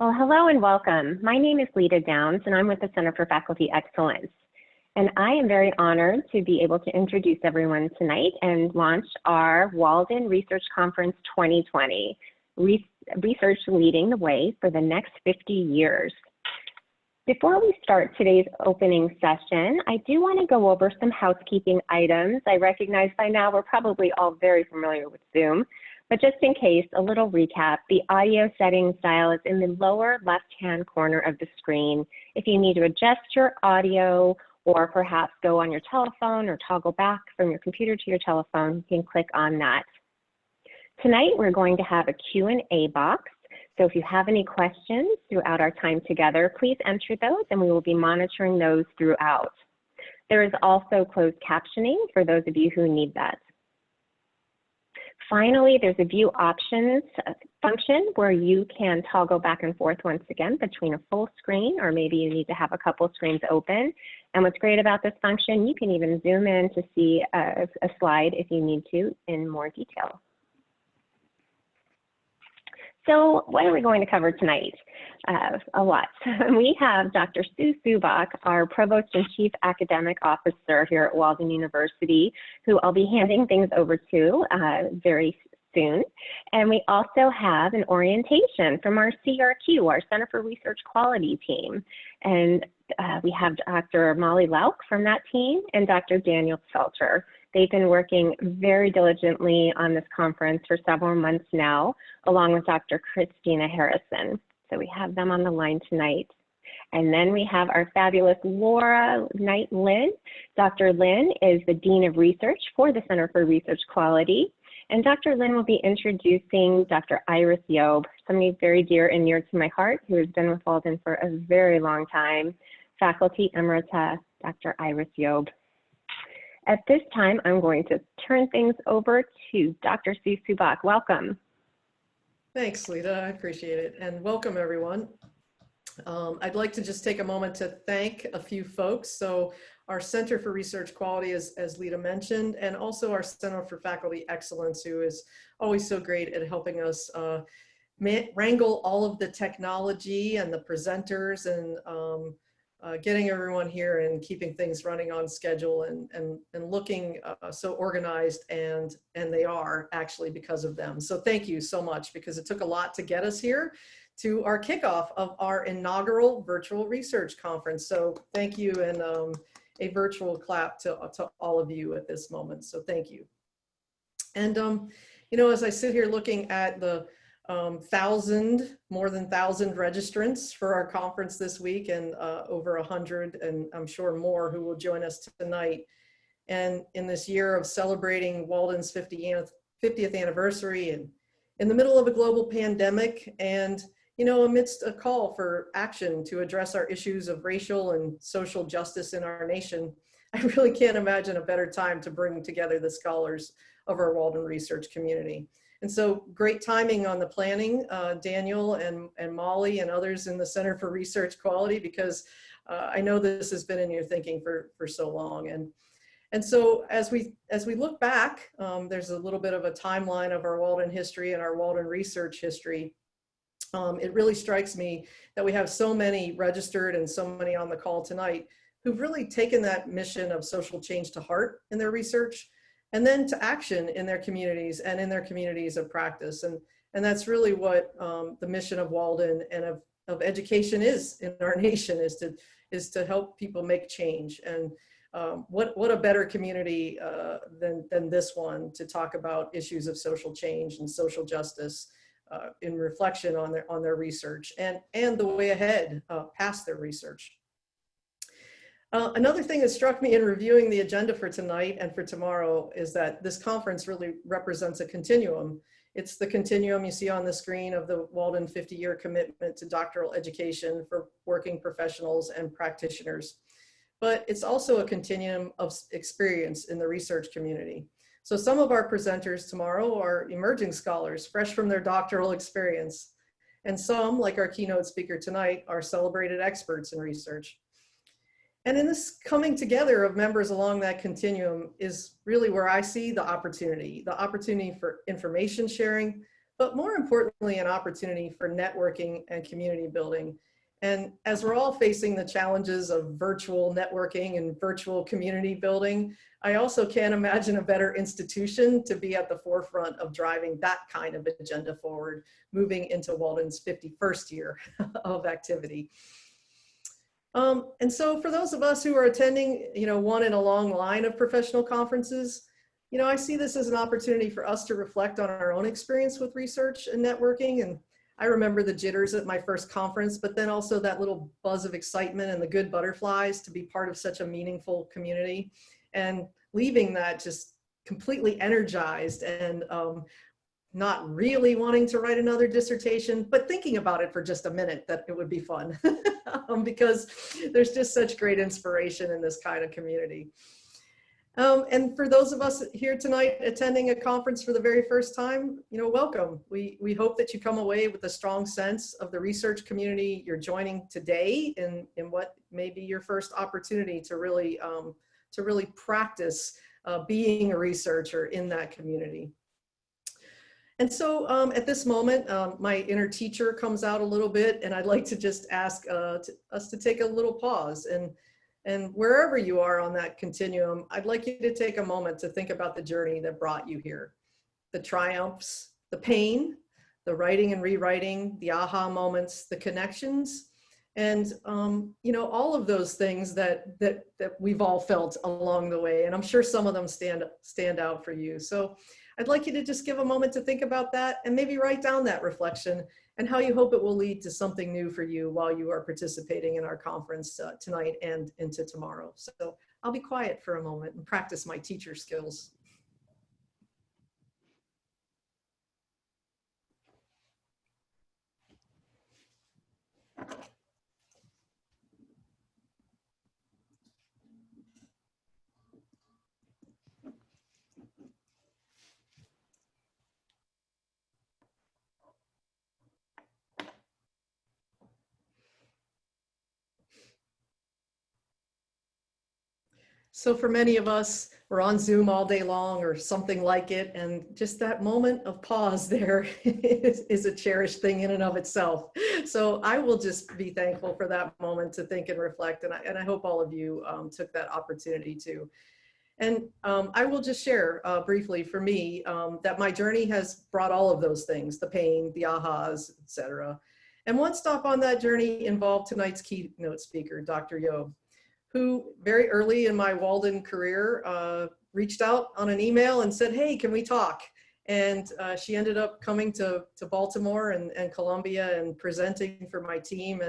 Well, hello and welcome. My name is Lita Downs, and I'm with the Center for Faculty Excellence. And I am very honored to be able to introduce everyone tonight and launch our Walden Research Conference 2020, Research Leading the Way for the Next 50 Years. Before we start today's opening session, I do want to go over some housekeeping items. I recognize by now we're probably all very familiar with Zoom, but just in case, a little recap. The audio settings dial is in the lower left-hand corner of the screen. If you need to adjust your audio or perhaps go on your telephone or toggle back from your computer to your telephone, you can click on that. Tonight, we're going to have a Q&A box. So if you have any questions throughout our time together, please enter those and we will be monitoring those throughout. There is also closed captioning for those of you who need that. Finally, there's a view options function where you can toggle back and forth once again between a full screen, or maybe you need to have a couple screens open. And what's great about this function, you can even zoom in to see a slide if you need to in more detail. So what are we going to cover tonight? A lot. We have Dr. Sue Subak, our Provost and Chief Academic Officer here at Walden University, who I'll be handing things over to very soon. And we also have an orientation from our CRQ, our Center for Research Quality team. And we have Dr. Molly Lauk from that team and Dr. Daniel Felter. They've been working very diligently on this conference for several months now, along with Dr. Christina Harrison. So we have them on the line tonight. And then we have our fabulous Laura Knight Lynn. Dr. Lynn is the Dean of Research for the Center for Research Quality. And Dr. Lynn will be introducing Dr. Iris Yob, somebody very dear and near to my heart, who has been with Walden for a very long time, Faculty Emerita, Dr. Iris Yob. At this time, I'm going to turn things over to Dr. Sue Subak. Welcome. Thanks, Lita. I appreciate it. And welcome, everyone. I'd like to just take a moment to thank a few folks. So our Center for Research Quality, as Lita mentioned, and also our Center for Faculty Excellence, who is always so great at helping us wrangle all of the technology and the presenters and getting everyone here and keeping things running on schedule and looking so organized, and they are actually because of them. So thank you so much, because it took a lot to get us here to our kickoff of our inaugural virtual research conference. So thank you, and a virtual clap to all of you at this moment. So thank you. And you know, as I sit here looking at the more than 1,000 registrants for our conference this week, and over 100, and I'm sure more, who will join us tonight. And in this year of celebrating Walden's 50th anniversary, and in the middle of a global pandemic, and you know, amidst a call for action to address our issues of racial and social justice in our nation, I really can't imagine a better time to bring together the scholars of our Walden research community. And so great timing on the planning, Daniel and Molly and others in the Center for Research Quality, because I know this has been in your thinking for so long. And so as we look back, there's a little bit of a timeline of our Walden history and our Walden research history. It really strikes me that we have so many registered and so many on the call tonight who've really taken that mission of social change to heart in their research, and then to action in their communities and in their communities of practice. And that's really what the mission of Walden and of education is in our nation, is to help people make change. And what a better community than this one to talk about issues of social change and social justice in reflection on their research and the way ahead past their research. Another thing that struck me in reviewing the agenda for tonight and for tomorrow is that this conference really represents a continuum. It's the continuum you see on the screen of the Walden 50-year commitment to doctoral education for working professionals and practitioners. But it's also a continuum of experience in the research community. So some of our presenters tomorrow are emerging scholars, fresh from their doctoral experience. And some, like our keynote speaker tonight, are celebrated experts in research. And in this coming together of members along that continuum is really where I see the opportunity for information sharing, but more importantly, an opportunity for networking and community building. And as we're all facing the challenges of virtual networking and virtual community building, I also can't imagine a better institution to be at the forefront of driving that kind of agenda forward, moving into Walden's 51st year of activity. And so for those of us who are attending, one in a long line of professional conferences, I see this as an opportunity for us to reflect on our own experience with research and networking. And I remember the jitters at my first conference, but then also that little buzz of excitement and the good butterflies to be part of such a meaningful community, and leaving that just completely energized and not really wanting to write another dissertation, but thinking about it for just a minute that it would be fun because there's just such great inspiration in this kind of community. And for those of us here tonight attending a conference for the very first time, welcome. We hope that you come away with a strong sense of the research community you're joining today in what may be your first opportunity to really practice being a researcher in that community. And so at this moment, my inner teacher comes out a little bit, and I'd like to just ask us to take a little pause. And wherever you are on that continuum, I'd like you to take a moment to think about the journey that brought you here. The triumphs, the pain, the writing and rewriting, the aha moments, the connections, and all of those things that we've all felt along the way. And I'm sure some of them stand out for you. So I'd like you to just give a moment to think about that and maybe write down that reflection and how you hope it will lead to something new for you while you are participating in our conference tonight and into tomorrow. So I'll be quiet for a moment and practice my teacher skills. So for many of us, we're on Zoom all day long or something like it, and just that moment of pause there is a cherished thing in and of itself. So I will just be thankful for that moment to think and reflect, and I hope all of you took that opportunity too. And I will just share briefly for me that my journey has brought all of those things, the pain, the ahas, etc. And one stop on that journey involved tonight's keynote speaker, Dr. Job, who very early in my Walden career reached out on an email and said, hey, can we talk? And she ended up coming to Baltimore and Columbia and presenting for my team.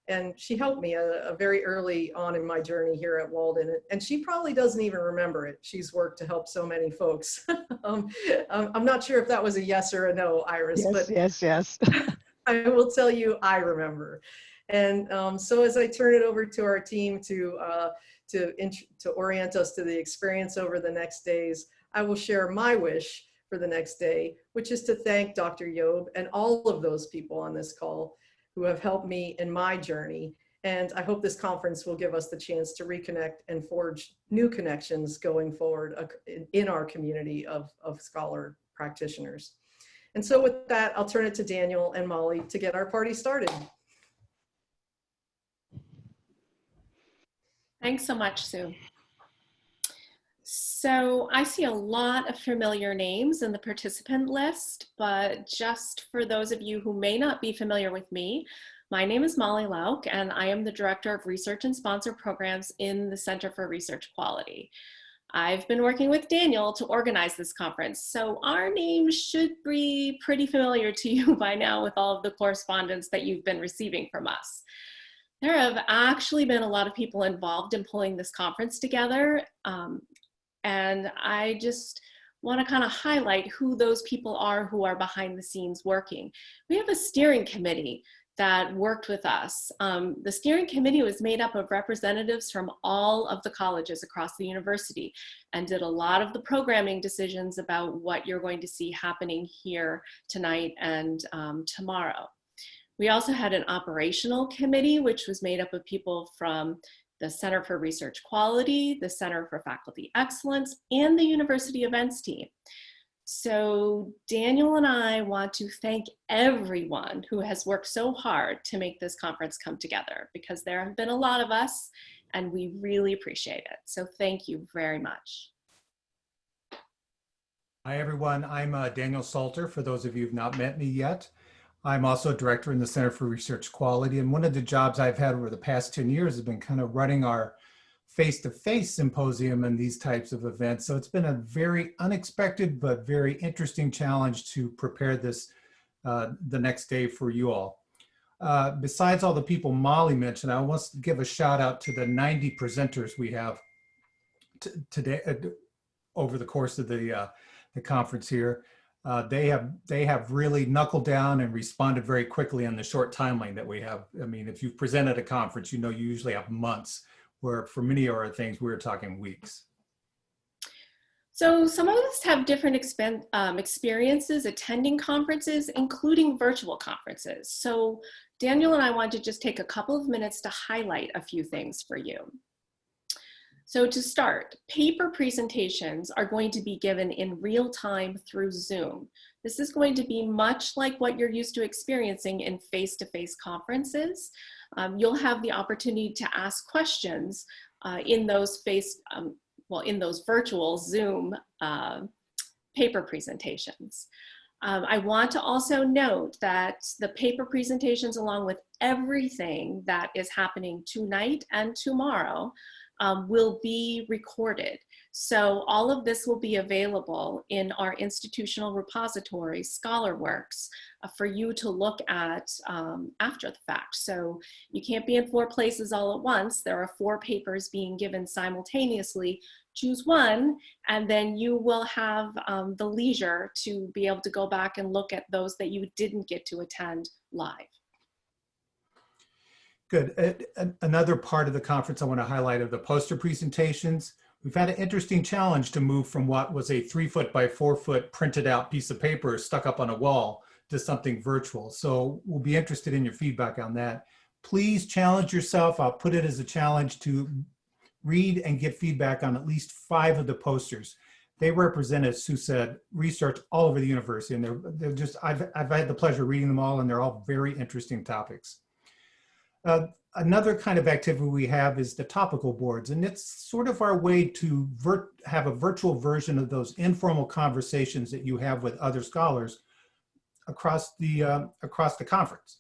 And she helped me very early on in my journey here at Walden. And she probably doesn't even remember it. She's worked to help so many folks. I'm not sure if that was a yes or a no, Iris. Yes, but yes. I will tell you, I remember. And so as I turn it over to our team to orient us to the experience over the next days, I will share my wish for the next day, which is to thank Dr. Job and all of those people on this call who have helped me in my journey. And I hope this conference will give us the chance to reconnect and forge new connections going forward in our community of scholar practitioners. And so with that, I'll turn it to Daniel and Molly to get our party started. Thanks so much, Sue. So I see a lot of familiar names in the participant list, but just for those of you who may not be familiar with me, my name is Molly Lauk, and I am the Director of Research and Sponsor Programs in the Center for Research Quality. I've been working with Daniel to organize this conference, so our names should be pretty familiar to you by now with all of the correspondence that you've been receiving from us. There have actually been a lot of people involved in pulling this conference together, and I just want to kind of highlight who those people are who are behind the scenes working. We have a steering committee that worked with us. The steering committee was made up of representatives from all of the colleges across the university and did a lot of the programming decisions about what you're going to see happening here tonight and tomorrow. We also had an operational committee, which was made up of people from the Center for Research Quality, the Center for Faculty Excellence, and the university events team. So Daniel and I want to thank everyone who has worked so hard to make this conference come together, because there have been a lot of us and we really appreciate it. So thank you very much. Hi, everyone. I'm Daniel Salter, for those of you who've not met me yet. I'm also a director in the Center for Research Quality, and one of the jobs I've had over the past 10 years has been kind of running our face-to-face symposium and these types of events. So it's been a very unexpected but very interesting challenge to prepare this the next day for you all. Besides all the people Molly mentioned, I want to give a shout out to the 90 presenters we have today over the course of the conference here. They have really knuckled down and responded very quickly on the short timeline that we have. I mean, if you've presented a conference, you know you usually have months, where for many of our things, we're talking weeks. So some of us have different experiences attending conferences, including virtual conferences. So Daniel and I want to just take a couple of minutes to highlight a few things for you. So to start, paper presentations are going to be given in real time through Zoom. This is going to be much like what you're used to experiencing in face-to-face conferences. You'll have the opportunity to ask questions in those virtual Zoom paper presentations. I want to also note that the paper presentations, along with everything that is happening tonight and tomorrow, will be recorded. So all of this will be available in our institutional repository, ScholarWorks, for you to look at after the fact. So you can't be in 4 places all at once. There are 4 papers being given simultaneously. Choose one, and then you will have the leisure to be able to go back and look at those that you didn't get to attend live. Good. Another part of the conference I want to highlight are the poster presentations. We've had an interesting challenge to move from what was a 3-foot by 4-foot printed out piece of paper stuck up on a wall to something virtual. So we'll be interested in your feedback on that. Please challenge yourself. I'll put it as a challenge to read and get feedback on at least 5 of the posters. They represent, as Sue said, research all over the university, and they're just, I've had the pleasure of reading them all, and they're all very interesting topics. Another kind of activity we have is the topical boards, and it's sort of our way to have a virtual version of those informal conversations that you have with other scholars across the conference.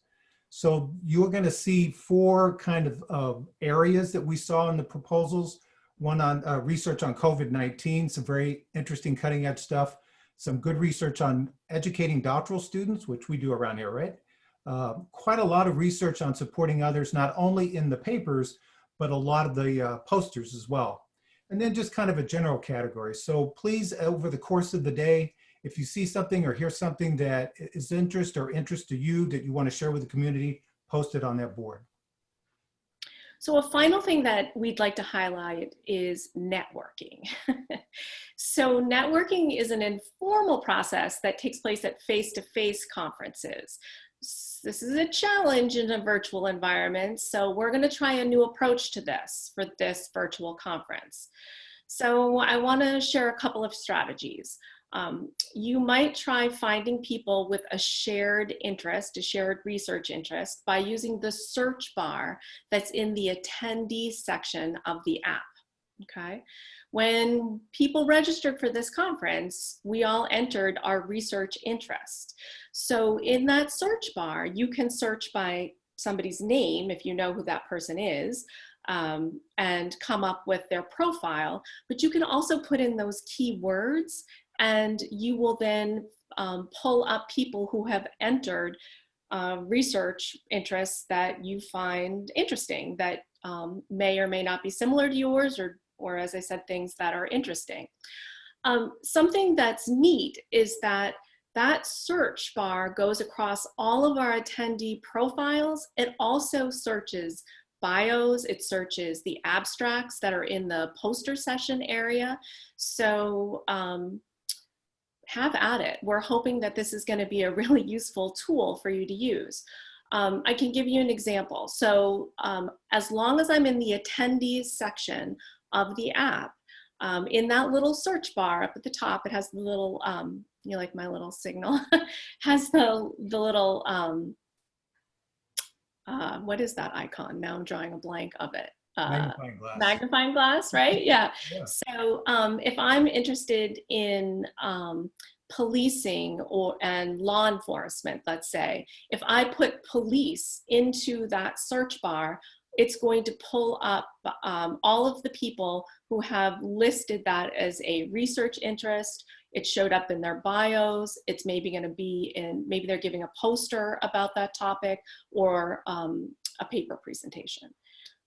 So you're going to see 4 kind of areas that we saw in the proposals. One on research on COVID-19, some very interesting cutting edge stuff, some good research on educating doctoral students, which we do around here, right? Quite a lot of research on supporting others, not only in the papers, but a lot of the posters as well. And then just kind of a general category. So please, over the course of the day, if you see something or hear something that is interest to you that you want to share with the community, post it on that board. So a final thing that we'd like to highlight is networking. So networking is an informal process that takes place at face-to-face conferences. This is a challenge in a virtual environment, so we're going to try a new approach to this for this virtual conference. So I want to share a couple of strategies. You might try finding people with a shared interest, a shared research interest, by using the search bar that's in the attendee section of the app, okay? When people registered for this conference, we all entered our research interest. So in that search bar, you can search by somebody's name, if you know who that person is, and come up with their profile, but you can also put in those keywords, and you will then pull up people who have entered research interests that you find interesting, that may or may not be similar to yours, or as I said, things that are interesting. Something that's neat is that that search bar goes across all of our attendee profiles. It also searches bios, it searches the abstracts that are in the poster session area. So have at it. We're hoping that this is going to be a really useful tool for you to use. I can give you an example. So as long as I'm in the attendees section of the app, In that little search bar up at the top, it has the little, you like my little signal, has the little, what is that icon? Now I'm drawing a blank of it. Magnifying glass. Magnifying glass, right? Yeah. Yeah. So if I'm interested in policing and law enforcement, let's say, if I put police into that search bar, it's going to pull up all of the people who have listed that as a research interest. It showed up in their bios. It's maybe going to be in, maybe they're giving a poster about that topic or a paper presentation.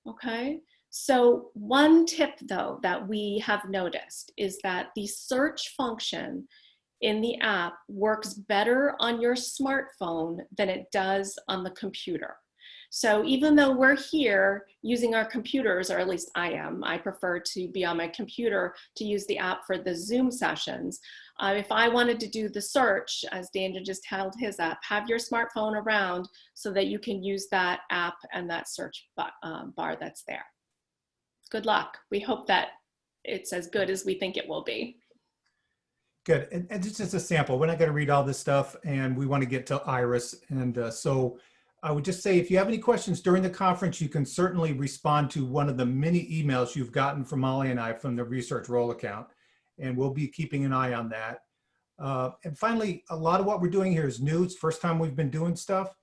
Okay, so one tip though that we have noticed is that the search function in the app works better on your smartphone than it does on the computer. So even though we're here using our computers, or at least I prefer to be on my computer to use the app for the Zoom sessions. If I wanted to do the search, as Daniel just held his app, have your smartphone around so that you can use that app and that search bar that's there. Good luck. We hope that it's as good as we think it will be. Good. And it's just a sample. We're not going to read all this stuff, and we want to get to Iris. And so I would just say, if you have any questions during the conference, you can certainly respond to one of the many emails you've gotten from Molly and I from the Research Roll account, and we'll be keeping an eye on that. And finally, a lot of what we're doing here is new. It's the first time we've been doing stuff.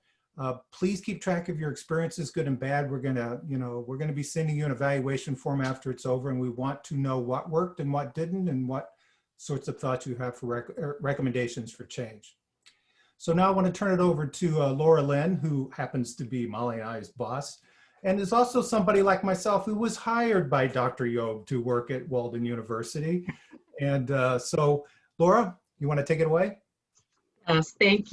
Please keep track of your experiences, good and bad. We're gonna be sending you an evaluation form after it's over, and we want to know what worked and what didn't, and what sorts of thoughts you have for recommendations for change. So now I want to turn it over to Laura Lynn, who happens to be Molly and I's boss, and is also somebody like myself who was hired by Dr. Yob to work at Walden University. And so Laura, you want to take it away? Yes, thank you.